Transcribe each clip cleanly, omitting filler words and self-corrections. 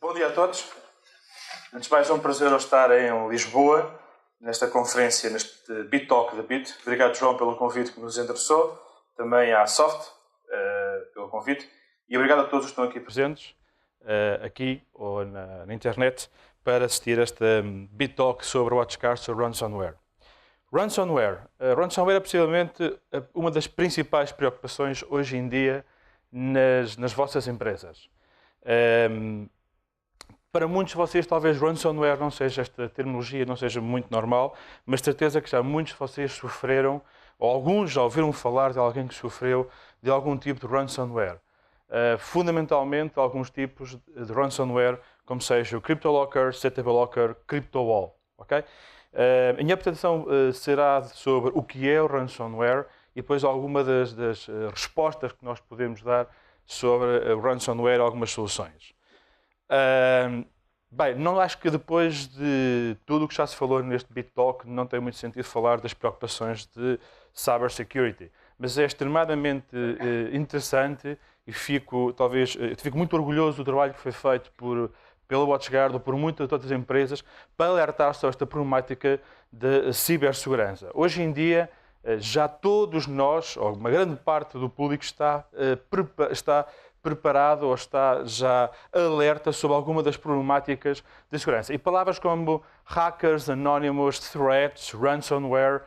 Bom dia a todos. Antes de mais, é um prazer eu estar em Lisboa, nesta conferência, neste BitTalk da Bit. Obrigado, João, pelo convite que nos endereçou. Também à Soft, pelo convite. E obrigado a todos que estão aqui presentes, aqui ou na internet, para assistir a esta BitTalk sobre WatchCard, sobre ransomware. Ransomware é possivelmente uma das principais preocupações hoje em dia nas vossas empresas. Para muitos de vocês, talvez ransomware não seja, esta terminologia não seja muito normal, mas de certeza que já muitos de vocês sofreram, ou alguns já ouviram falar de alguém que sofreu de algum tipo de ransomware. Fundamentalmente, alguns tipos de ransomware, como seja o CryptoLocker, CTBLocker, CryptoWall. Okay? A minha apresentação será sobre o que é o ransomware e depois alguma das respostas que nós podemos dar sobre o ransomware e algumas soluções. Bem, não acho que depois de tudo o que já se falou neste BitTalk não tem muito sentido falar das preocupações de cybersecurity, mas é extremadamente interessante e fico muito orgulhoso do trabalho que foi feito pela WatchGuard ou por muitas outras empresas para alertar sobre esta problemática de cibersegurança. Hoje em dia, já todos nós, ou uma grande parte do público, está preparado ou está já alerta sobre alguma das problemáticas de segurança. E palavras como hackers, anonymous, threats, ransomware,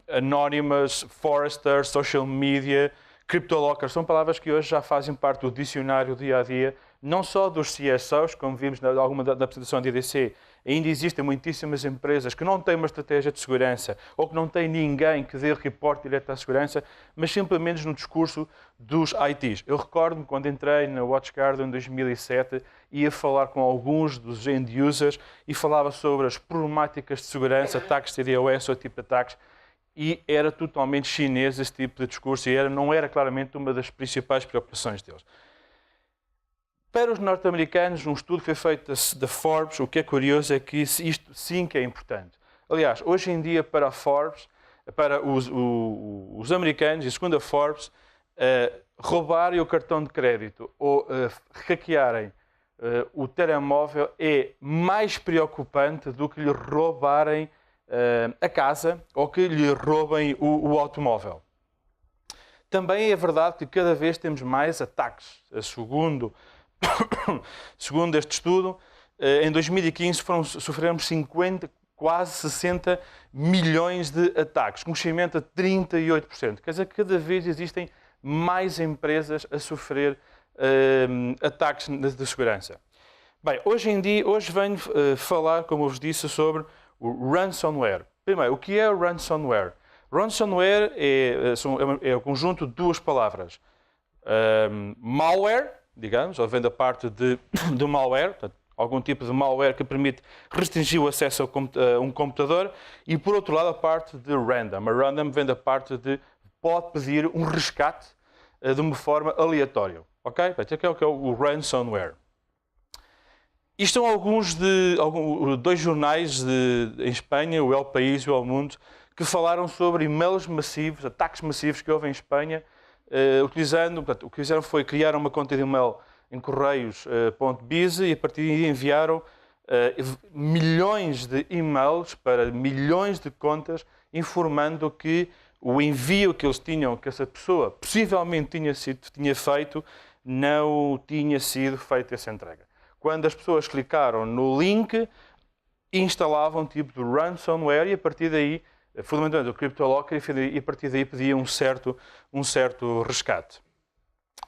anonymous, Forrester, social media, CryptoLocker, são palavras que hoje já fazem parte do dicionário dia a dia, não só dos CSOs, como vimos na alguma da apresentação da IDC. Ainda existem muitíssimas empresas que não têm uma estratégia de segurança ou que não têm ninguém que dê reporte direto à segurança, mas simplesmente no discurso dos ITs. Eu recordo-me quando entrei na WatchGuard em 2007, ia falar com alguns dos end-users e falava sobre as problemáticas de segurança, ataques de DDoS ou tipo de ataques, e era totalmente chinês esse tipo de discurso e não era claramente uma das principais preocupações deles. Para os norte-americanos, um estudo que foi feito da Forbes, o que é curioso é que isto sim que é importante. Aliás, hoje em dia para a Forbes, para os americanos, e segundo a Forbes, roubarem o cartão de crédito ou hackearem o telemóvel é mais preocupante do que lhe roubarem a casa ou que lhe roubem o automóvel. Também é verdade que cada vez temos mais ataques. Segundo este estudo, em 2015 sofremos quase 60 milhões de ataques, com um crescimento de 38%. Quer dizer que cada vez existem mais empresas a sofrer ataques de segurança. Bem, hoje venho falar, como eu vos disse, sobre o ransomware. Primeiro, o que é o ransomware? Ransomware é o conjunto de duas palavras. Malware, digamos, ou vem da parte de malware, portanto, algum tipo de malware que permite restringir o acesso a um computador, e por outro lado a parte de random. A random vem da parte de pode pedir um resgate de uma forma aleatória. Ok? Este é o que é o ransomware. Isto são dois jornais em Espanha, o El País e o El Mundo, que falaram sobre e-mails massivos, ataques massivos que houve em Espanha, o que fizeram foi criar uma conta de e-mail em correios.biz e a partir daí enviaram milhões de e-mails para milhões de contas informando que o envio que eles tinham, que essa pessoa possivelmente tinha feito, não tinha sido feita essa entrega. Quando as pessoas clicaram no link, instalavam um tipo de ransomware e a partir daí, fundamentalmente o CryptoLocker, e a partir daí pediam um certo resgate.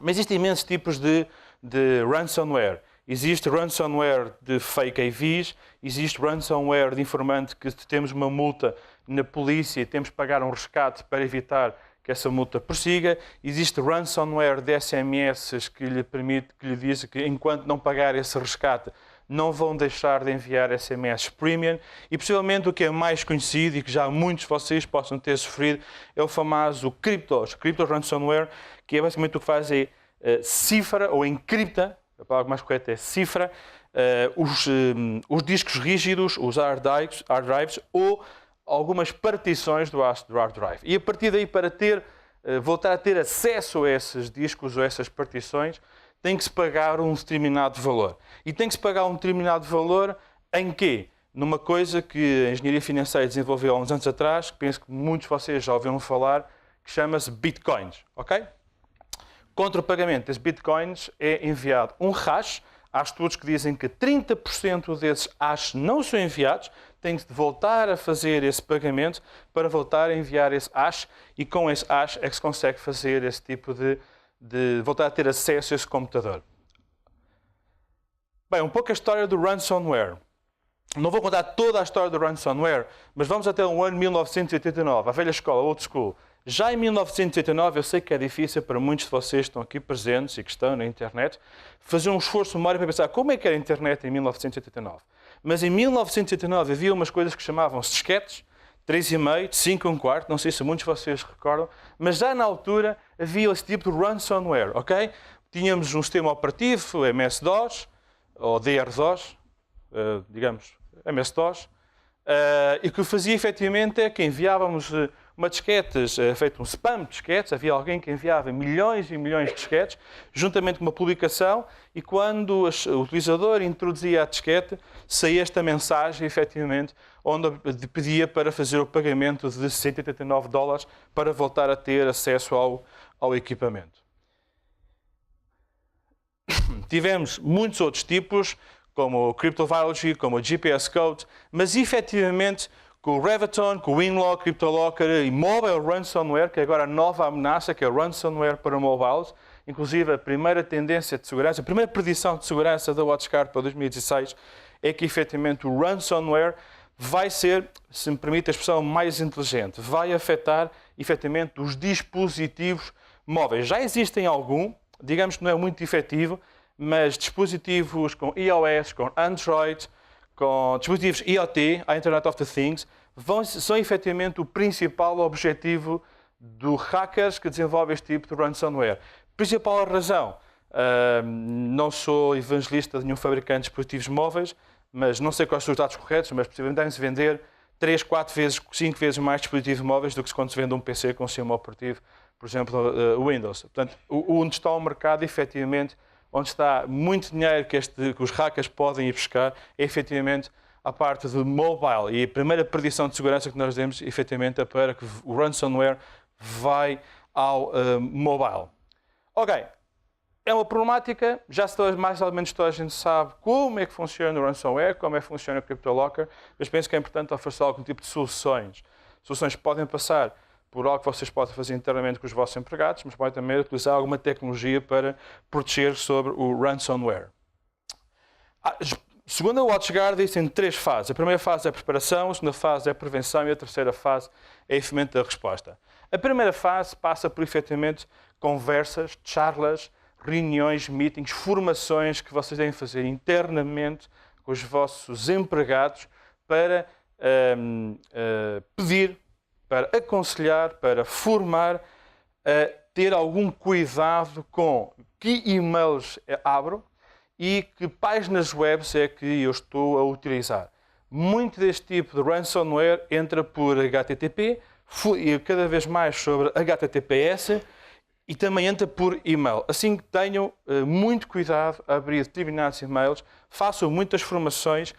Mas existem imensos tipos de ransomware. Existe ransomware de fake IVs, existe ransomware de informante que temos uma multa na polícia e temos que pagar um resgate para evitar que essa multa persiga. Existe ransomware de SMS que lhe diz que enquanto não pagar esse resgate não vão deixar de enviar SMS premium. E possivelmente o que é mais conhecido e que já muitos de vocês possam ter sofrido é o famoso Crypto Ransomware, que é basicamente o que faz é cifra ou encripta, a palavra mais correta é cifra, os discos rígidos, os hard drives ou algumas partições do hard drive. E a partir daí, para voltar a ter acesso a esses discos ou a essas partições, tem que se pagar um determinado valor. E tem que se pagar um determinado valor em quê? Numa coisa que a engenharia financeira desenvolveu há uns anos atrás, que penso que muitos de vocês já ouviram falar, que chama-se bitcoins, ok? Contra o pagamento desses bitcoins é enviado um hash. Há estudos que dizem que 30% desses hashes não são enviados, tem que voltar a fazer esse pagamento para voltar a enviar esse hash, e com esse hash é que se consegue fazer esse tipo de voltar a ter acesso a esse computador. Bem, um pouco a história do ransomware. Não vou contar toda a história do ransomware, mas vamos até o ano 1989, a velha escola, old school. Já em 1989, eu sei que é difícil para muitos de vocês que estão aqui presentes e que estão na internet, fazer um esforço memória para pensar como é que era a internet em 1989. Mas em 1989 havia umas coisas que chamavam-se disquetes, 3,5, de 5 a 1/4, não sei se muitos de vocês recordam, mas já na altura havia esse tipo de ransomware, ok? Tínhamos um sistema operativo, MS-DOS, ou DR-DOS, digamos, MS-DOS, e o que fazia efetivamente é que enviávamos uma disquetes, feito um spam de disquetes, havia alguém que enviava milhões e milhões de disquetes, juntamente com uma publicação, e quando o utilizador introduzia a disquete, saía esta mensagem, efetivamente, onde pedia para fazer o pagamento de $189 para voltar a ter acesso ao equipamento. Tivemos muitos outros tipos, como o Cryptovirology, como o GPS Code, mas efetivamente com o Revaton, com o Winlock, CryptoLocker e Mobile Ransomware, que é agora a nova ameaça, que é o ransomware para mobiles. Inclusive, a primeira tendência de segurança, a primeira predição de segurança da WatchGuard para 2016 é que efetivamente o ransomware vai ser, se me permite a expressão, mais inteligente. Vai afetar efetivamente os dispositivos móveis. Já existem algum, digamos que não é muito efetivo, mas dispositivos com iOS, com Android, com dispositivos IoT, a Internet of the Things, são efetivamente o principal objetivo dos hackers que desenvolvem este tipo de ransomware. Principal razão, não sou evangelista de nenhum fabricante de dispositivos móveis, mas não sei quais são os dados corretos, mas possivelmente devem-se vender 3, 4 vezes, 5 vezes mais dispositivos móveis do que quando se vende um PC com um sistema operativo, por exemplo, o Windows. Portanto, onde está o mercado, efetivamente, onde está muito dinheiro que os hackers podem ir buscar, é efetivamente a parte do mobile. E a primeira predição de segurança que nós demos, efetivamente, é para que o ransomware vai ao mobile. Ok, é uma problemática, já mais ou menos toda a gente sabe como é que funciona o ransomware, como é que funciona o CryptoLocker, mas penso que é importante oferecer algum tipo de soluções. Soluções que podem passar por algo que vocês podem fazer internamente com os vossos empregados, mas podem também utilizar alguma tecnologia para proteger sobre o ransomware. Segundo a WatchGuard, existem 3 fases. A primeira fase é a preparação, a segunda fase é a prevenção e a terceira fase é o efetivamente da resposta. A primeira fase passa por, efetivamente, conversas, charlas, reuniões, meetings, formações que vocês devem fazer internamente com os vossos empregados para pedir, para aconselhar, para formar, a ter algum cuidado com que e-mails abro e que páginas web é que eu estou a utilizar. Muito deste tipo de ransomware entra por HTTP e cada vez mais sobre HTTPS e também entra por e-mail. Assim que tenham muito cuidado a abrir determinados e-mails, façam muitas formações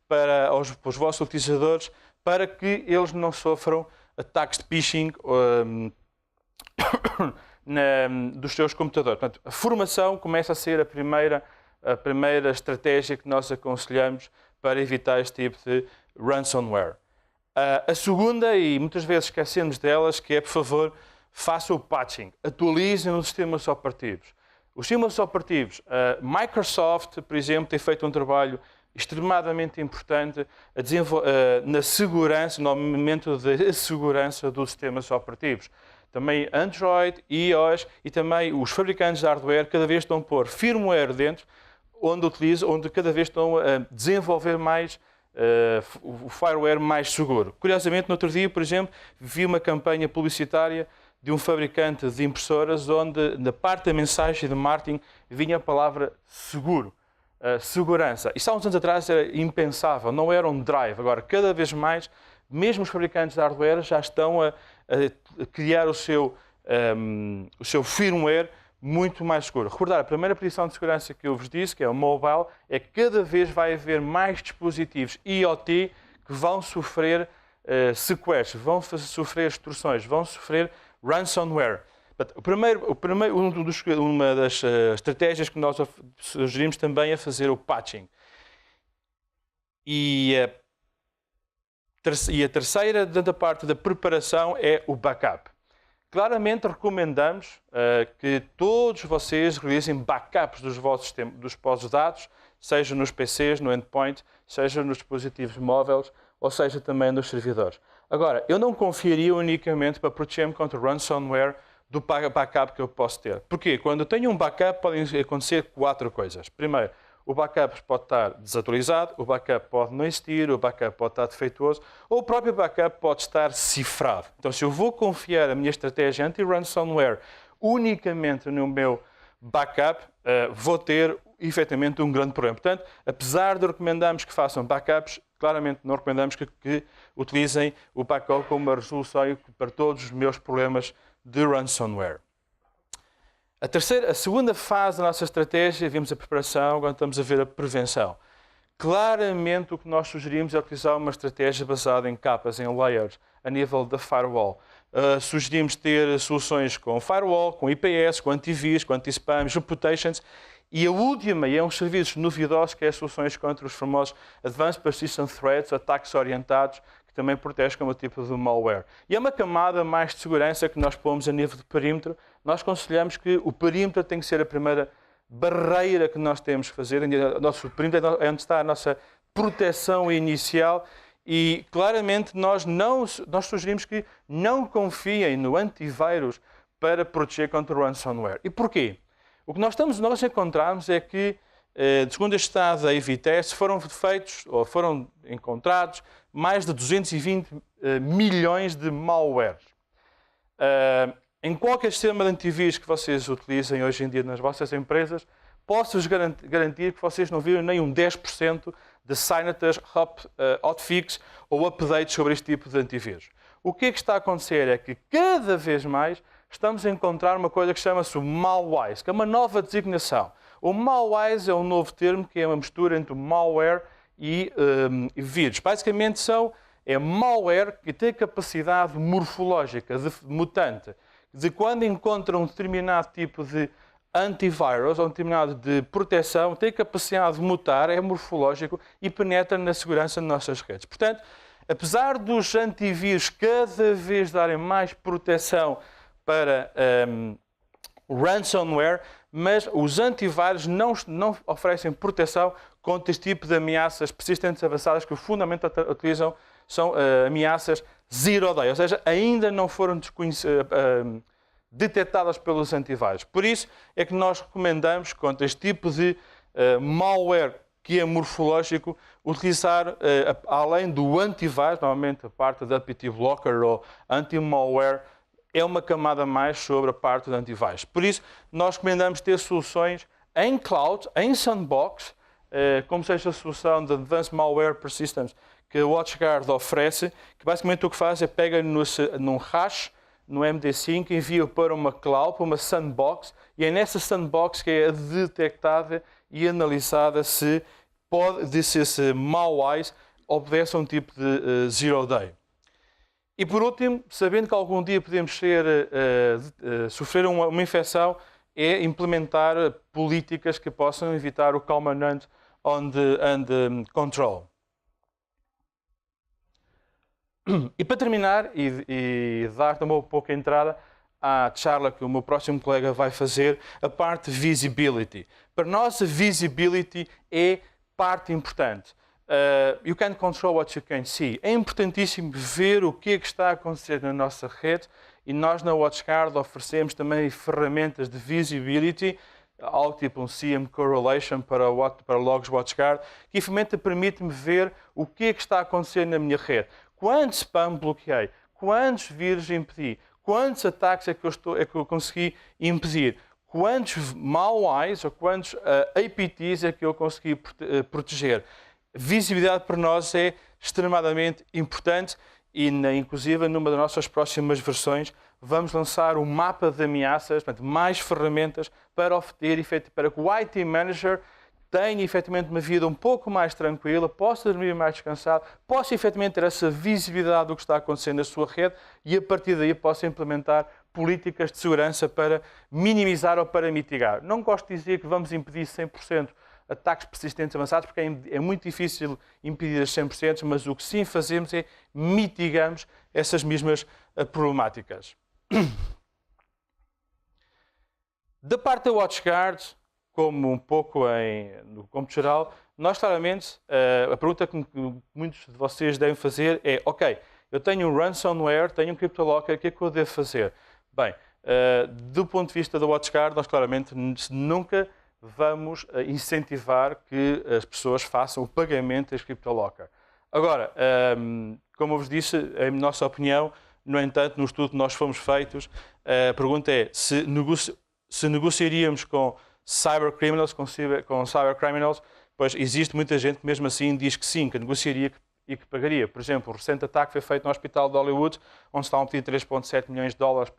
para os vossos utilizadores para que eles não sofram ataques de phishing dos seus computadores. Portanto, a formação começa a ser a primeira estratégia que nós aconselhamos para evitar este tipo de ransomware. A segunda, e muitas vezes esquecemos delas, que é, por favor, façam o patching. Atualizem os sistemas operativos. Os sistemas operativos, a Microsoft, por exemplo, tem feito um trabalho extremadamente importante na segurança, no aumento da segurança dos sistemas operativos. Também Android, iOS e também os fabricantes de hardware cada vez estão a pôr firmware dentro, onde cada vez estão a desenvolver mais o fireware mais seguro. Curiosamente, no outro dia, por exemplo, vi uma campanha publicitária de um fabricante de impressoras onde, na parte da mensagem de marketing, vinha a palavra seguro. Segurança. Isto há uns anos atrás era impensável, não era um drive. Agora, cada vez mais, mesmo os fabricantes de hardware já estão a criar o seu firmware muito mais seguro. Recordar, a primeira petição de segurança que eu vos disse, que é o mobile, é que cada vez vai haver mais dispositivos IoT que vão sofrer sequestros, vão sofrer extorsões, vão sofrer ransomware. Uma das estratégias que nós sugerimos também é fazer o patching. E a terceira da parte da preparação é o backup. Claramente recomendamos que todos vocês realizem backups dos vossos dados, seja nos PCs, no endpoint, seja nos dispositivos móveis, ou seja também nos servidores. Agora, eu não confiaria unicamente para proteger-me contra ransomware do backup que eu posso ter. Porquê? Quando eu tenho um backup podem acontecer 4 coisas. Primeiro, o backup pode estar desatualizado, o backup pode não existir, o backup pode estar defeituoso, ou o próprio backup pode estar cifrado. Então, se eu vou confiar a minha estratégia anti-ransomware unicamente no meu backup, vou ter efetivamente um grande problema. Portanto, apesar de recomendarmos que façam backups, claramente não recomendamos que utilizem o backup como uma resolução para todos os meus problemas de ransomware. A segunda fase da nossa estratégia, vimos a preparação, agora estamos a ver a prevenção. Claramente o que nós sugerimos é utilizar uma estratégia baseada em capas, em layers, a nível da firewall. Sugerimos ter soluções com firewall, com IPS, com antivírus, com anti-spam, reputations. E a última, e é uns serviços novidosos, que é as soluções contra os famosos Advanced Persistent Threats, ataques orientados, que também protegem como tipo de malware. E é uma camada mais de segurança que nós pomos a nível de perímetro. Nós aconselhamos que o perímetro tem que ser a primeira barreira que nós temos que fazer. O nosso perímetro é onde está a nossa proteção inicial. E claramente nós sugerimos que não confiem no antivírus para proteger contra o ransomware. E porquê? O que nós encontramos é que, segundo este estado da Evitest, foram feitos ou foram encontrados mais de 220 milhões de malwares. Em qualquer sistema de antivírus que vocês utilizem hoje em dia nas vossas empresas, posso-vos garantir que vocês não viram nem um 10% de signatures, hotfix ou updates sobre este tipo de antivírus. O que é que está a acontecer é que cada vez mais estamos a encontrar uma coisa que chama-se o malware, que é uma nova designação. O malware é um novo termo que é uma mistura entre o malware e vírus. Basicamente é malware que tem capacidade morfológica, de mutante, de quando encontra um determinado tipo de antivírus ou um determinado de proteção, tem capacidade de mutar, é morfológico e penetra na segurança de nossas redes. Portanto, apesar dos antivírus cada vez darem mais proteção para ransomware, mas os antivírus não oferecem proteção contra este tipo de ameaças persistentes avançadas que fundamentalmente utilizam, são ameaças zero day, ou seja, ainda não foram detectadas pelos antivírus. Por isso é que nós recomendamos, contra este tipo de malware que é morfológico, utilizar, além do antivírus, normalmente a parte da APT Blocker ou anti-malware, é uma camada a mais sobre a parte do antivírus. Por isso, nós recomendamos ter soluções em cloud, em sandbox, como seja a solução de Advanced Malware Persistence que a WatchGuard oferece, que basicamente o que faz é pega num hash, no MD5, envia para uma cloud, para uma sandbox, e é nessa sandbox que é detectada e analisada se esse malware obedece a um tipo de zero day. E por último, sabendo que algum dia podemos sofrer uma infecção, é implementar políticas que possam evitar o command and control. E para terminar, e dar também um pouco a entrada à charla que o meu próximo colega vai fazer, a parte de visibility. Para nós, a visibility é parte importante. You can control what you can see. É importantíssimo ver o que é que está a acontecer na nossa rede e nós na WatchGuard oferecemos também ferramentas de visibility, algo tipo um CM Correlation para Logs WatchGuard, que a ferramenta permite-me ver o que é que está a acontecer na minha rede. Quantos spam bloqueei? Quantos vírus impedi? Quantos ataques é que eu consegui impedir? Quantos malwares ou quantos APTs é que eu consegui proteger? Visibilidade para nós é extremadamente importante e, inclusive, numa das nossas próximas versões, vamos lançar um mapa de ameaças, portanto, mais ferramentas para para que o IT Manager tenha efetivamente uma vida um pouco mais tranquila, possa dormir mais descansado, possa efetivamente ter essa visibilidade do que está acontecendo na sua rede e a partir daí possa implementar políticas de segurança para minimizar ou para mitigar. Não gosto de dizer que vamos impedir 100% ataques persistentes avançados, porque é muito difícil impedir a 100%, mas o que sim fazemos é mitigamos essas mesmas problemáticas. Da parte da WatchGuard, como um pouco no cômputo geral, nós claramente, a pergunta que muitos de vocês devem fazer é, ok, eu tenho um ransomware, tenho um CryptoLocker, o que é que eu devo fazer? Bem, do ponto de vista da WatchGuard, nós claramente nunca vamos incentivar que as pessoas façam o pagamento das CryptoLocker. Agora, como eu vos disse, em nossa opinião, no entanto, no estudo que nós fomos feitos, a pergunta é se negociaríamos com cybercriminals, com cybercriminals, pois existe muita gente que mesmo assim diz que sim, que negociaria e que pagaria. Por exemplo, o recente ataque foi feito no Hospital de Hollywood, onde estavam a pedir 3,7 milhões de dólares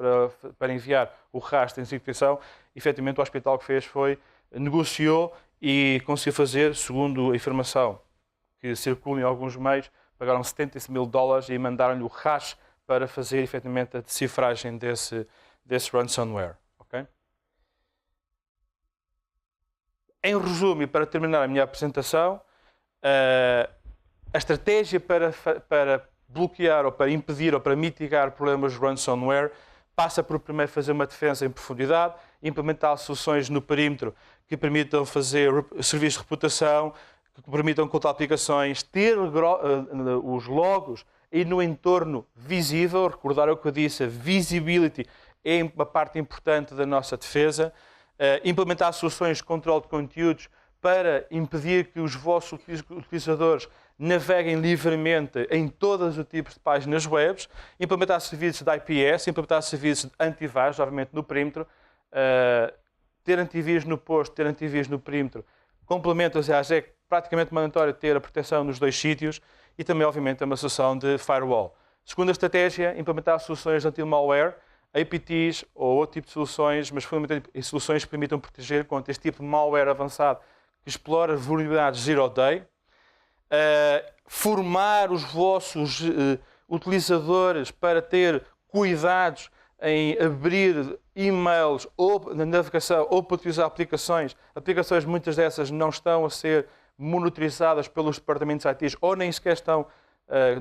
para enviar o rastro de instituição. Efetivamente, o hospital que fez negociou e conseguiu fazer, segundo a informação que circula em alguns meios, pagaram 75 mil dólares e mandaram-lhe o hash para fazer efetivamente a decifragem desse ransomware. Okay? Em resumo, e para terminar a minha apresentação, a estratégia para bloquear ou para impedir ou para mitigar problemas de ransomware passa por primeiro fazer uma defesa em profundidade, implementar soluções no perímetro que permitam fazer serviços de reputação, que permitam controlar aplicações, ter os logos e no entorno visível, recordar o que eu disse, a visibility é uma parte importante da nossa defesa, implementar soluções de controle de conteúdos para impedir que os vossos utilizadores naveguem livremente em todos os tipos de páginas web, implementar serviços de IPS, implementar serviços de antivírus, obviamente no perímetro, ter antivírus no posto, ter antivírus no perímetro, complementa, aliás, é praticamente mandatório ter a proteção nos dois sítios e também, obviamente, uma solução de firewall. Segunda estratégia, implementar soluções de anti-malware, APTs ou outro tipo de soluções, mas fundamentalmente soluções que permitam proteger contra este tipo de malware avançado que explora vulnerabilidades zero day. Formar os vossos utilizadores para ter cuidados em abrir e-mails ou na navegação ou para utilizar aplicações. Aplicações, muitas dessas não estão a ser monitorizadas pelos departamentos IT ou nem sequer estão,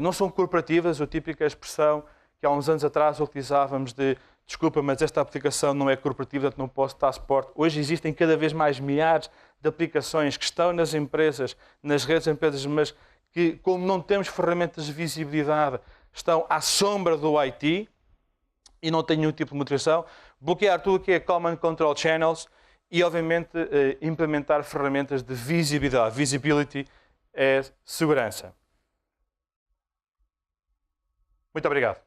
não são corporativas, a típica expressão que há uns anos atrás utilizávamos de desculpa, mas esta aplicação não é corporativa, portanto não posso dar suporte. Hoje existem cada vez mais milhares de aplicações que estão nas empresas, nas redes de empresas, mas que, como não temos ferramentas de visibilidade, estão à sombra do IT e não têm nenhum tipo de monitorização. Bloquear tudo o que é Common Control Channels e, obviamente, implementar ferramentas de visibilidade. Visibility é segurança. Muito obrigado.